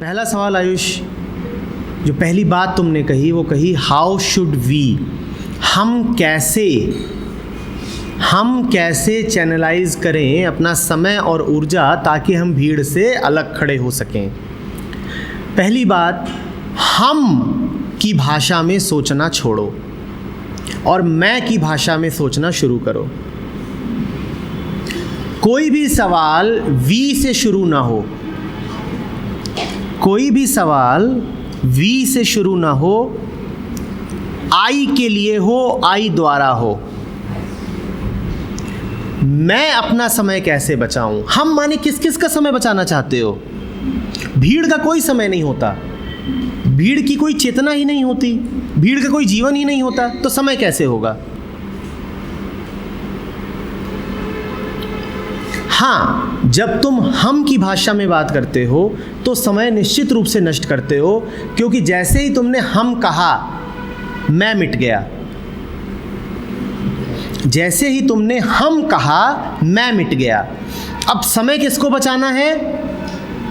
पहला सवाल आयुष, जो पहली बात तुमने कही वो कही हाउ शुड वी, हम कैसे चैनलाइज करें अपना समय और ऊर्जा ताकि हम भीड़ से अलग खड़े हो सकें। पहली बात, हम की भाषा में सोचना छोड़ो और मैं की भाषा में सोचना शुरू करो। कोई भी सवाल वी से शुरू ना हो, कोई भी सवाल वी से शुरू ना हो, आई के लिए हो, आई द्वारा हो। मैं अपना समय कैसे बचाऊं, हम माने किस किस का समय बचाना चाहते हो। भीड़ का कोई समय नहीं होता, भीड़ की कोई चेतना ही नहीं होती, भीड़ का कोई जीवन ही नहीं होता, तो समय कैसे होगा। हाँ, जब तुम हम की भाषा में बात करते हो तो समय निश्चित रूप से नष्ट करते हो, क्योंकि जैसे ही तुमने हम कहा मैं मिट गया। जैसे ही तुमने हम कहा मैं मिट गया। अब समय किसको बचाना है,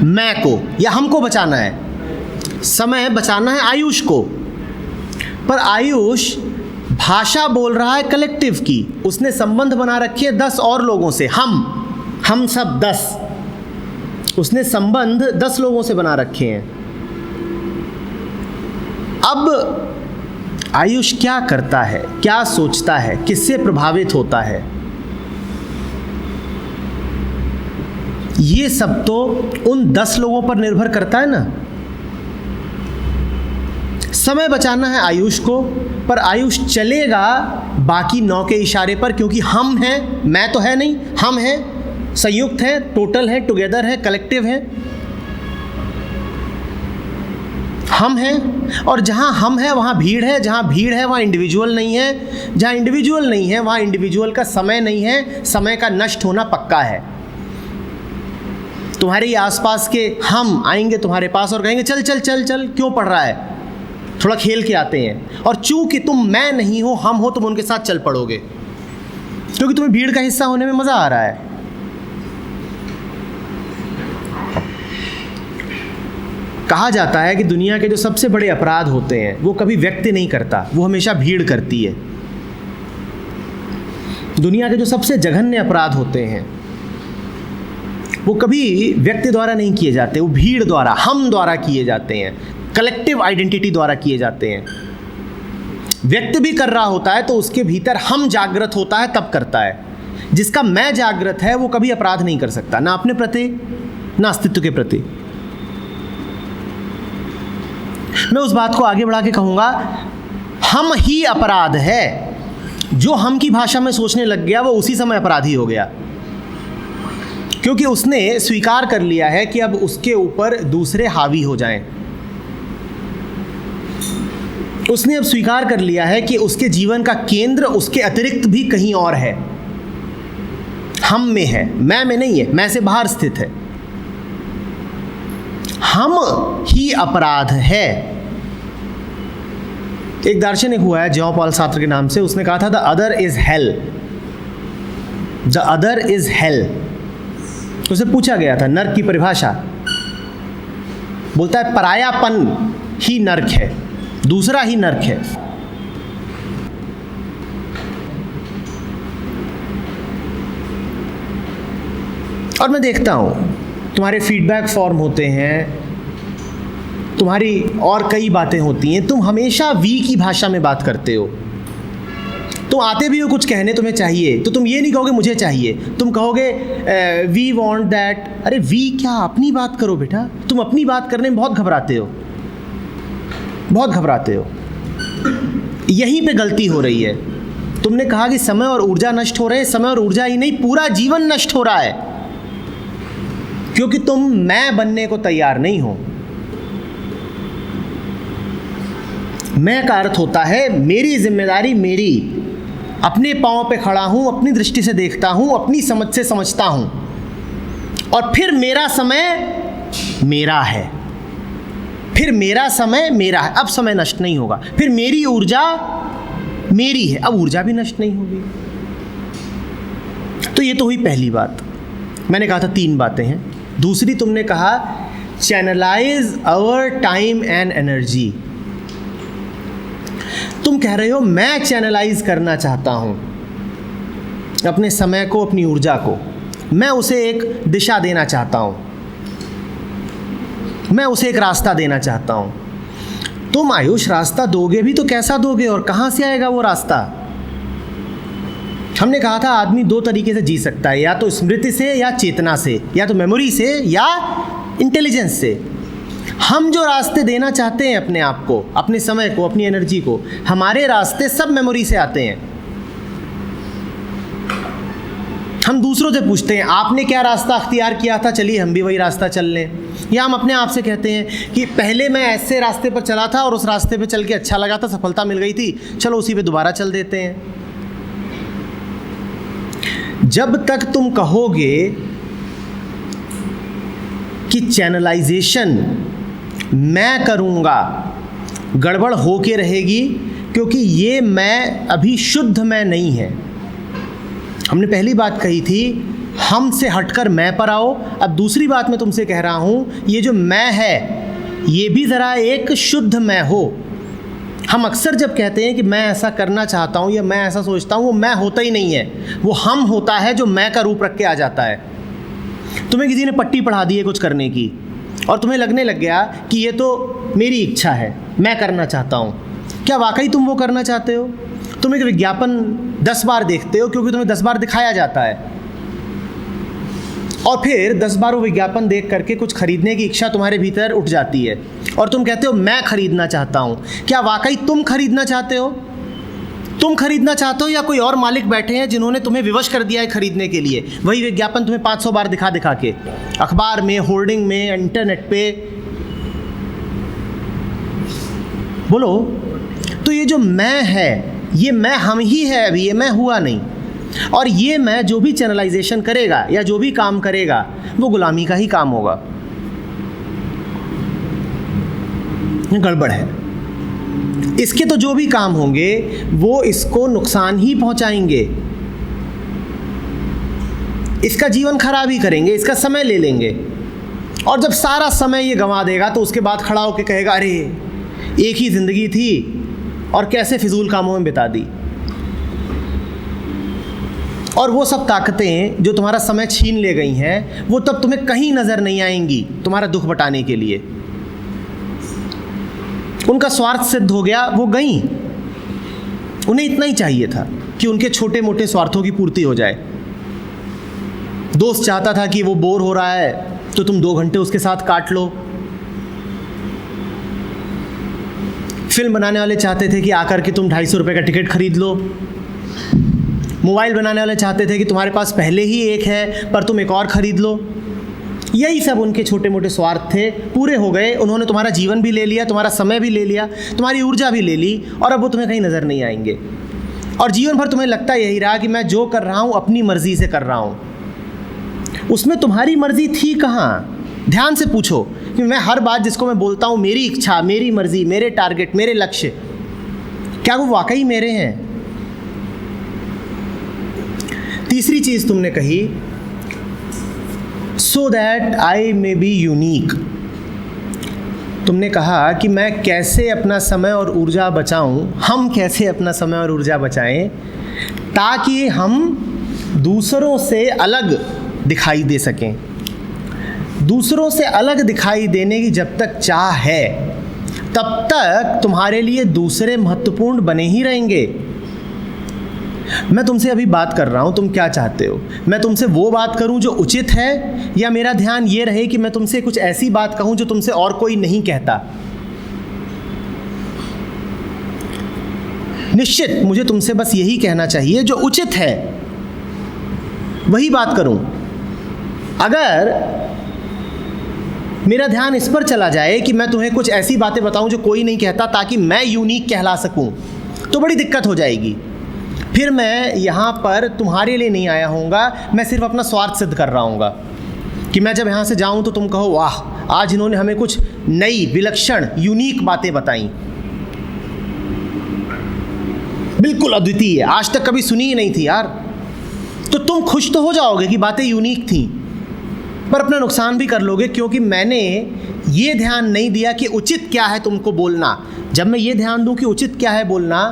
मैं को या हमको बचाना है। समय बचाना है आयुष को, पर आयुष भाषा बोल रहा है कलेक्टिव की। उसने संबंध बना रखी है 10 और लोगों से, हम सब 10, उसने संबंध 10 लोगों से बना रखे हैं। अब आयुष क्या करता है, क्या सोचता है, किससे प्रभावित होता है, ये सब तो उन 10 लोगों पर निर्भर करता है ना। समय बचाना है आयुष को, पर आयुष चलेगा बाकी 9 के इशारे पर, क्योंकि हम हैं, मैं तो है नहीं, हम हैं, संयुक्त है, टोटल है, टुगेदर है, कलेक्टिव है, हम हैं। और जहाँ हम है वहाँ भीड़ है, जहाँ भीड़ है वहाँ इंडिविजुअल नहीं है, जहाँ इंडिविजुअल नहीं है वहाँ इंडिविजुअल का समय नहीं है, समय का नष्ट होना पक्का है। तुम्हारे आसपास के हम आएंगे तुम्हारे पास और कहेंगे चल चल चल चल, क्यों पढ़ रहा है, थोड़ा खेल के आते हैं। और चूंकि तुम मैं नहीं हो, हम हो, तुम उनके साथ चल पड़ोगे, क्योंकि तुम्हें भीड़ का हिस्सा होने में मज़ा आ रहा है। कहा जाता है कि दुनिया के जो सबसे बड़े अपराध होते हैं वो कभी व्यक्ति नहीं करता, वो हमेशा भीड़ करती है। दुनिया के जो सबसे जघन्य अपराध होते हैं वो कभी व्यक्ति द्वारा नहीं किए जाते, वो भीड़ द्वारा, हम द्वारा किए जाते हैं, कलेक्टिव आइडेंटिटी द्वारा किए जाते हैं। व्यक्ति भी कर रहा होता है तो उसके भीतर हम जागृत होता है तब करता है। जिसका मैं जागृत है वो कभी अपराध नहीं कर सकता, ना अपने प्रति ना अस्तित्व के प्रति। मैं उस बात को आगे बढ़ा के कहूँगा, हम ही अपराध है। जो हम की भाषा में सोचने लग गया वो उसी समय अपराधी हो गया, क्योंकि उसने स्वीकार कर लिया है कि अब उसके ऊपर दूसरे हावी हो जाएं। उसने अब स्वीकार कर लिया है कि उसके जीवन का केंद्र उसके अतिरिक्त भी कहीं और है, हम में है, मैं में नहीं है, मैं से बाहर स्थित है। हम ही अपराध है। एक दार्शनिक हुआ है जॉन पॉल सार्त्र के नाम से, उसने कहा था the other is hello, the other is hello. उसे पूछा गया था नर्क की परिभाषा, बोलता है परायापन ही नर्क है, दूसरा ही नर्क है। और मैं देखता हूं तुम्हारे फीडबैक फॉर्म होते हैं, तुम्हारी और कई बातें होती हैं, तुम हमेशा वी की भाषा में बात करते हो। तुम आते भी हो कुछ कहने तुम्हें चाहिए, तो तुम ये नहीं कहोगे मुझे चाहिए, तुम कहोगे वी वांट दैट। अरे वी क्या, अपनी बात करो बेटा। तुम अपनी बात करने में बहुत घबराते हो, बहुत घबराते हो। यहीं पे गलती हो रही है। तुमने कहा कि समय और ऊर्जा नष्ट हो रहे हैं, समय और ऊर्जा ही नहीं, पूरा जीवन नष्ट हो रहा है, क्योंकि तुम मैं बनने को तैयार नहीं हो। मैं का अर्थ होता है मेरी जिम्मेदारी, मेरी, अपने पांव पे खड़ा हूं, अपनी दृष्टि से देखता हूं, अपनी समझ से समझता हूं, और फिर मेरा समय मेरा है, फिर मेरा समय मेरा है। अब समय नष्ट नहीं होगा। फिर मेरी ऊर्जा मेरी है, अब ऊर्जा भी नष्ट नहीं होगी। तो ये तो हुई पहली बात। मैंने कहा था 3 बातें हैं। दूसरी तुमने कहा channelise our time and energy. तुम कह रहे हो मैं चैनलाइज करना चाहता हूं अपने समय को, अपनी ऊर्जा को, मैं उसे एक दिशा देना चाहता हूं, मैं उसे एक रास्ता देना चाहता हूं। तुम आयुष रास्ता दोगे भी तो कैसा दोगे और कहां से आएगा वो रास्ता? हमने कहा था आदमी दो तरीके से जी सकता है, या तो स्मृति से या चेतना से, या तो मेमोरी से या इंटेलिजेंस से। हम जो रास्ते देना चाहते हैं अपने आप को, अपने समय को, अपनी एनर्जी को, हमारे रास्ते सब मेमोरी से आते हैं। हम दूसरों से पूछते हैं आपने क्या रास्ता अख्तियार किया था, चलिए हम भी वही रास्ता चल लें। या हम अपने आप से कहते हैं कि पहले मैं ऐसे रास्ते पर चला था और उस रास्ते पे चल के अच्छा लगा था, सफलता मिल गई थी, चलो उसी पे दोबारा चल देते हैं। जब तक तुम कहोगे कि चैनलाइजेशन मैं करूँगा, गड़बड़ होके रहेगी, क्योंकि ये मैं अभी शुद्ध मैं नहीं है। हमने पहली बात कही थी हमसे हटकर मैं पर आओ। अब दूसरी बात मैं तुमसे कह रहा हूँ, ये जो मैं है ये भी ज़रा एक शुद्ध मैं हो। हम अक्सर जब कहते हैं कि मैं ऐसा करना चाहता हूँ या मैं ऐसा सोचता हूँ, वो मैं होता ही नहीं है, वो हम होता है जो मैं का रूप रख के आ जाता है। तुम्हें किसी ने पट्टी पढ़ा दी है कुछ करने की और तुम्हें लगने लग गया कि ये तो मेरी इच्छा है, मैं करना चाहता हूँ। क्या वाकई तुम वो करना चाहते हो? तुम एक विज्ञापन 10 बार देखते हो क्योंकि तुम्हें 10 बार दिखाया जाता है, और फिर 10 बार वो विज्ञापन देख करके कुछ खरीदने की इच्छा तुम्हारे भीतर उठ जाती है और तुम कहते हो मैं खरीदना चाहता हूँ। क्या वाकई तुम खरीदना चाहते हो? तुम खरीदना चाहते हो या कोई और मालिक बैठे हैं जिन्होंने तुम्हें विवश कर दिया है खरीदने के लिए? वही विज्ञापन तुम्हें 500 बार दिखा दिखा के, अखबार में, होर्डिंग में, इंटरनेट पे। बोलो, तो ये जो मैं है, ये मैं हम ही है अभी, ये मैं हुआ नहीं। और ये मैं जो भी चैनलाइजेशन करेगा या जो भी काम करेगा वो गुलामी का ही काम होगा। गड़बड़ है। इसके तो जो भी काम होंगे वो इसको नुकसान ही पहुंचाएंगे, इसका जीवन खराब ही करेंगे, इसका समय ले लेंगे। और जब सारा समय ये गंवा देगा तो उसके बाद खड़ा होकर कहेगा अरे एक ही ज़िंदगी थी और कैसे फिजूल कामों में बिता दी। और वो सब ताकतें जो तुम्हारा समय छीन ले गई हैं वो तब तुम्हें कहीं नज़र नहीं आएंगी तुम्हारा दुख बटाने के लिए। उनका स्वार्थ सिद्ध हो गया, वो गईं। उन्हें इतना ही चाहिए था कि उनके छोटे मोटे स्वार्थों की पूर्ति हो जाए। दोस्त चाहता था कि वो बोर हो रहा है तो तुम 2 घंटे उसके साथ काट लो। फिल्म बनाने वाले चाहते थे कि आकर के तुम 250 रुपये का टिकट खरीद लो। मोबाइल बनाने वाले चाहते थे कि तुम्हारे पास पहले ही एक है पर तुम एक और ख़रीद लो। यही सब उनके छोटे मोटे स्वार्थ थे, पूरे हो गए। उन्होंने तुम्हारा जीवन भी ले लिया, तुम्हारा समय भी ले लिया, तुम्हारी ऊर्जा भी ले ली, और अब वो तुम्हें कहीं नज़र नहीं आएंगे। और जीवन भर तुम्हें लगता यही रहा कि मैं जो कर रहा हूँ अपनी मर्ज़ी से कर रहा हूँ। उसमें तुम्हारी मर्ज़ी थी कहाँ? ध्यान से पूछो कि मैं हर बात जिसको मैं बोलता हूँ मेरी इच्छा, मेरी मर्ज़ी, मेरे टारगेट, मेरे लक्ष्य, क्या वो वाकई मेरे हैं? तीसरी चीज़ तुमने कही, so that I may be unique. तुमने कहा कि मैं कैसे अपना समय और ऊर्जा बचाऊं, हम कैसे अपना समय और ऊर्जा बचाएं ताकि हम दूसरों से अलग दिखाई दे सकें। दूसरों से अलग दिखाई देने की जब तक चाह है तब तक तुम्हारे लिए दूसरे महत्वपूर्ण बने ही रहेंगे। मैं तुमसे अभी बात कर रहा हूँ, तुम क्या चाहते हो? मैं तुमसे वो बात करूँ जो उचित है, या मेरा ध्यान ये रहे कि मैं तुमसे कुछ ऐसी बात कहूँ जो तुमसे और कोई नहीं कहता? निश्चित मुझे तुमसे बस यही कहना चाहिए जो उचित है, वही बात करूँ। अगर मेरा ध्यान इस पर चला जाए कि मैं तुम्हें कुछ ऐसी बातें बताऊं जो कोई नहीं कहता ताकि मैं यूनिक कहला सकूं, तो बड़ी दिक्कत हो जाएगी। फिर मैं यहाँ पर तुम्हारे लिए नहीं आया होऊंगा, मैं सिर्फ अपना स्वार्थ सिद्ध कर रहा हूँगा कि मैं जब यहाँ से जाऊँ तो तुम कहो वाह, आज इन्होंने हमें कुछ नई, विलक्षण, यूनिक बातें बताई, बिल्कुल अद्वितीय, आज तक कभी सुनी ही नहीं थी यार। तो तुम खुश तो हो जाओगे कि बातें यूनिक थी, पर अपना नुकसान भी कर लोगे, क्योंकि मैंने ये ध्यान नहीं दिया कि उचित क्या है तुमको बोलना, जब मैं ये ध्यान दूं कि उचित क्या है बोलना,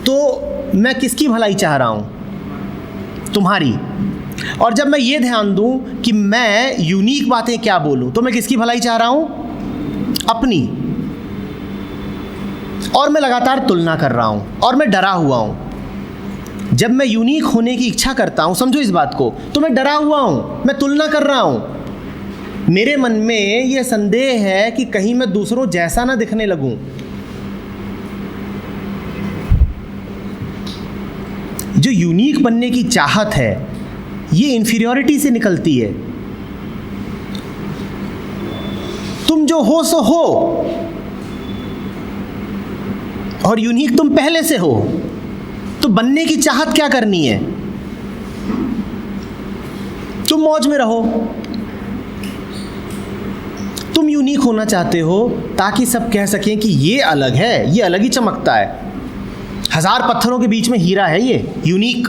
तो मैं किसकी भलाई चाह रहा हूँ? तुम्हारी। और जब मैं ये ध्यान दूं कि मैं यूनिक बातें क्या बोलूं, तो मैं किसकी भलाई चाह रहा हूं? अपनी। और मैं लगातार तुलना कर रहा हूं और मैं डरा हुआ हूं। जब मैं यूनिक होने की इच्छा करता हूं, समझो इस बात को, तो मैं डरा हुआ हूं, मैं तुलना कर रहा हूं। मेरे मन में यह संदेह है कि कहीं मैं दूसरों जैसा ना दिखने लगूं। जो यूनिक बनने की चाहत है, ये इन्फीरियॉरिटी से निकलती है। तुम जो हो सो हो, और यूनिक तुम पहले से हो, तो बनने की चाहत क्या करनी है? तुम मौज में रहो। तुम यूनिक होना चाहते हो ताकि सब कह सकें कि ये अलग है, ये अलग ही चमकता है, 1000 पत्थरों के बीच में हीरा है ये, यूनिक।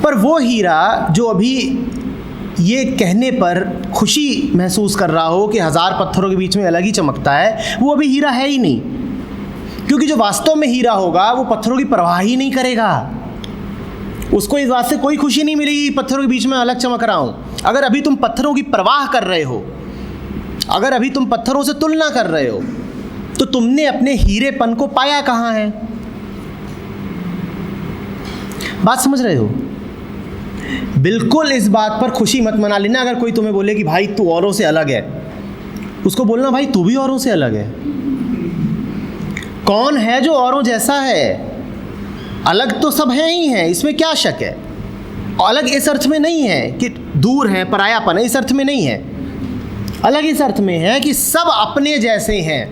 पर वो हीरा जो अभी ये कहने पर खुशी महसूस कर रहा हो कि 1000 पत्थरों के बीच में अलग ही चमकता है, वो अभी हीरा है ही नहीं। क्योंकि जो वास्तव में हीरा होगा वो पत्थरों की परवाह ही नहीं करेगा। उसको इस बात से कोई खुशी नहीं मिलेगी पत्थरों के बीच में अलग चमक रहा हूँ। अगर अभी तुम पत्थरों की परवाह कर रहे हो, अगर अभी तुम पत्थरों से तुलना कर रहे हो, तो तुमने अपने हीरेपन को पाया कहाँ है? बात समझ रहे हो? बिल्कुल इस बात पर खुशी मत मना लेना अगर कोई तुम्हें बोले कि भाई तू औरों से अलग है। उसको बोलना भाई तू भी औरों से अलग है। कौन है जो औरों जैसा है? अलग तो सब हैं ही हैं, इसमें क्या शक है। अलग इस अर्थ में नहीं है कि दूर है, परायापन है, इस अर्थ में नहीं है। अलग इस अर्थ में है कि सब अपने जैसे हैं।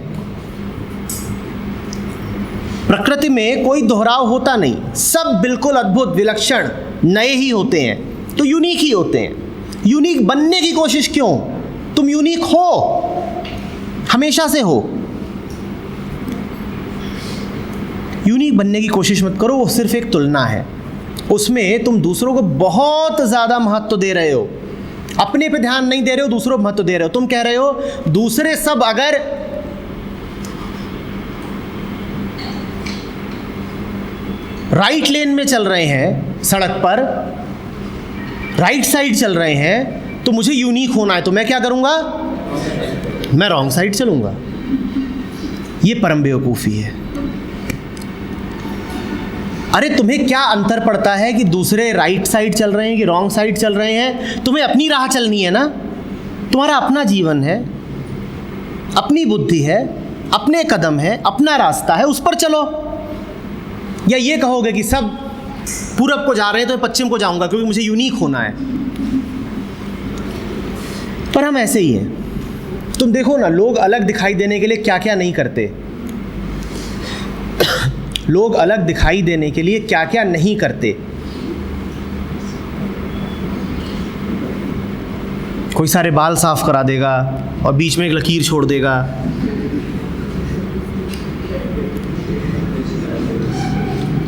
प्रकृति में कोई दोहराव होता नहीं, सब बिल्कुल अद्भुत, विलक्षण, नए ही होते हैं, तो यूनिक ही होते हैं। यूनिक बनने की कोशिश क्यों? तुम यूनिक हो, हमेशा से हो। यूनिक बनने की कोशिश मत करो, वो सिर्फ एक तुलना है। उसमें तुम दूसरों को बहुत ज़्यादा महत्व दे रहे हो, अपने पे ध्यान नहीं दे रहे हो, दूसरों को महत्व दे रहे हो। तुम कह रहे हो दूसरे सब अगर राइट लेन में चल रहे हैं, सड़क पर राइट साइड चल रहे हैं, तो मुझे यूनिक होना है, तो मैं क्या करूंगा? मैं रॉन्ग साइड चलूंगा। ये परम बेवकूफ़ी है। अरे तुम्हें क्या अंतर पड़ता है कि दूसरे राइट साइड चल रहे हैं कि रॉन्ग साइड चल रहे हैं? तुम्हें अपनी राह चलनी है ना। तुम्हारा अपना जीवन है, अपनी बुद्धि है, अपने कदम है, अपना रास्ता है, उस पर चलो। या ये कहोगे कि सब पूरब को जा रहे हैं तो मैं पश्चिम को जाऊंगा क्योंकि मुझे यूनिक होना है। पर हम ऐसे ही हैं। तुम देखो ना, लोग अलग दिखाई देने के लिए क्या क्या नहीं करते। लोग अलग दिखाई देने के लिए क्या क्या नहीं करते। कोई सारे बाल साफ करा देगा और बीच में एक लकीर छोड़ देगा।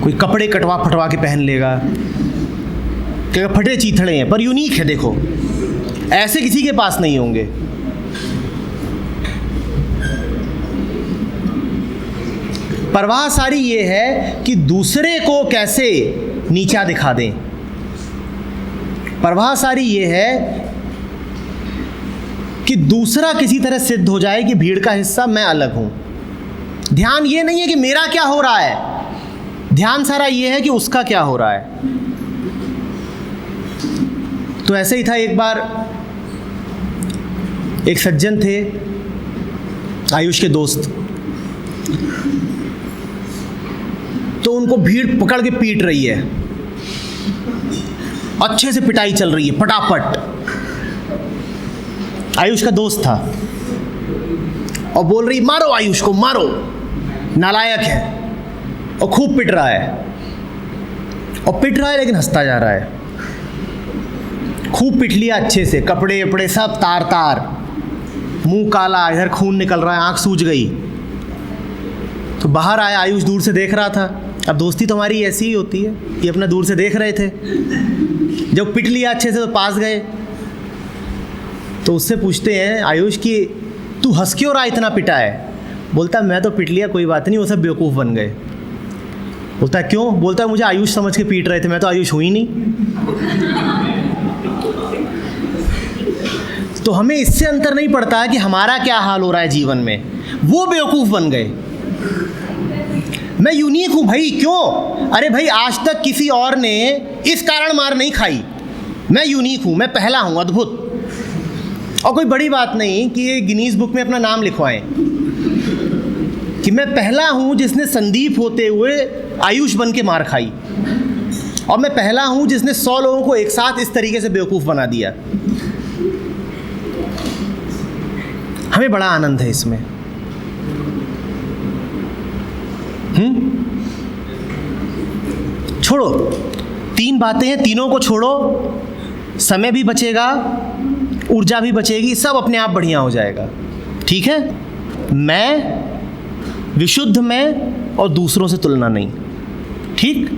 कोई कपड़े कटवा फटवा के पहन लेगा, क्या फटे चीथड़े हैं पर यूनिक है। देखो, ऐसे किसी के पास नहीं होंगे। परवाह सारी ये है कि दूसरे को कैसे नीचा दिखा दें। परवाह सारी ये है कि दूसरा किसी तरह सिद्ध हो जाए कि भीड़ का हिस्सा मैं अलग हूं। ध्यान ये नहीं है कि मेरा क्या हो रहा है, ध्यान सारा ये है कि उसका क्या हो रहा है। तो ऐसे ही था, एक बार एक सज्जन थे, आयुष के दोस्त, तो उनको भीड़ पकड़ के पीट रही है, अच्छे से पिटाई चल रही है, फटाफट। आयुष का दोस्त था और बोल रही मारो आयुष को, मारो, नालायक है, और खूब पिट रहा है। और पिट रहा है लेकिन हंसता जा रहा है। खूब पिट लिया अच्छे से, कपड़े वपड़े सब तार तार, मुंह काला, इधर खून निकल रहा है, आंख सूज गई। तो बाहर आया, आयुष दूर से देख रहा था। अब दोस्ती तो हमारी ऐसी ही होती है, ये अपना दूर से देख रहे थे। जब पिट लिया अच्छे से तो पास गए, तो उससे पूछते हैं आयुष कि तू हंस क्यों रहा इतना पिटा है? बोलता मैं तो पिट लिया, कोई बात नहीं, वो सब बेवकूफ़ बन गए। बोलता है क्यों? बोलता है मुझे आयुष समझ के पीट रहे थे, मैं तो आयुष हुई नहीं। तो हमें इससे अंतर नहीं पड़ता है कि हमारा क्या हाल हो रहा है जीवन में, वो बेवकूफ़ बन गए। मैं यूनिक हूँ भाई, क्यों? अरे भाई आज तक किसी और ने इस कारण मार नहीं खाई, मैं यूनिक हूँ, मैं पहला हूँ, अद्भुत। और कोई बड़ी बात नहीं कि ये गिनीज बुक में अपना नाम लिखवाएं कि मैं पहला हूँ जिसने संदीप होते हुए आयुष बन के मार खाई, और मैं पहला हूँ जिसने 100 लोगों को एक साथ इस तरीके से बेवकूफ़ बना दिया। हमें बड़ा आनंद है इसमें। छोड़ो, 3 बातें हैं, तीनों को छोड़ो, समय भी बचेगा, ऊर्जा भी बचेगी, सब अपने आप बढ़िया हो जाएगा। ठीक है? मैं, विशुद्ध मैं, और दूसरों से तुलना नहीं। ठीक?